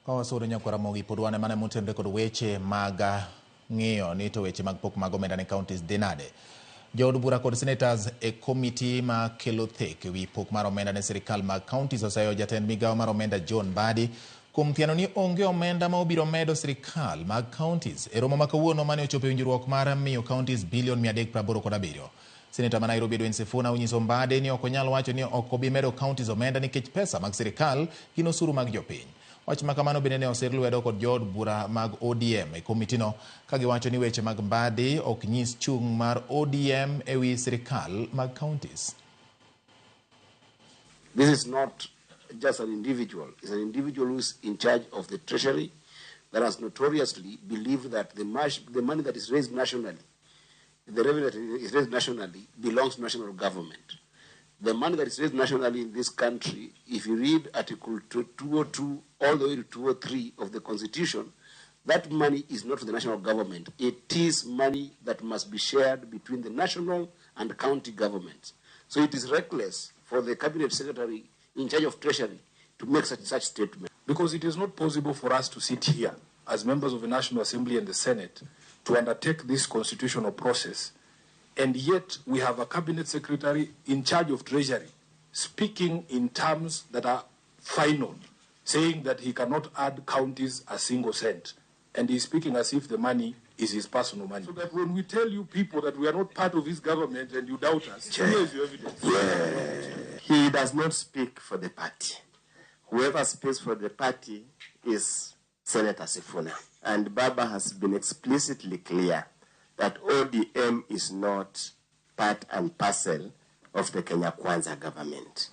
Kawasudo nyako Ramogi podwane mane motenre kod weche mag ng'iyo ni to weche mag pok mag omenda ne counties dinade. Jood bura kod senators e komiti ma kelo thek wi pok mar omenda ne sirkal mag counties osayo jatend migawo mar omenda Mbadi kuom thiano ni onge omenda ma obiro medo sirkal mag counties e romo ma kawuono mane ochopo winjruok mar miyo counties bilion 387. Senator ma Nairobi Edwin Sifuna onyiso Mbadi ni ok onyal wacho ni ok obi medo counties omenda nikech pesa mag sirkal gin osuru mag jopiny. Wach ma kamano bende ne osir lwedo kod jood bura mag ODM e komitino ka giwacho ni weche mag Mbadi ok nyis chung' mar ODM e wi sirkal mag counties. This is not just an individual. It's an individual who is in charge of the treasury that has notoriously believed that the money that is raised nationally, the revenue that is raised nationally, belongs to national government. The money that is raised nationally in this country, if you read Article 202 all the way to 203 of the Constitution, that money is not for the national government. It is money that must be shared between the national and county governments. So it is reckless for the Cabinet Secretary in charge of Treasury to make such statement. Because it is not possible for us to sit here as members of the National Assembly and the Senate to undertake this constitutional process, and yet we have a Cabinet Secretary in charge of Treasury speaking in terms that are final, saying that he cannot add counties a single cent, and he's speaking as if the money is his personal money. So that when we tell you people that we are not part of his government and you doubt us, here is your evidence. Yeah. He does not speak for the party. Whoever speaks for the party is Senator Sifuna. And Baba has been explicitly clear that ODM is not part and parcel of the Kenya Kwanza government.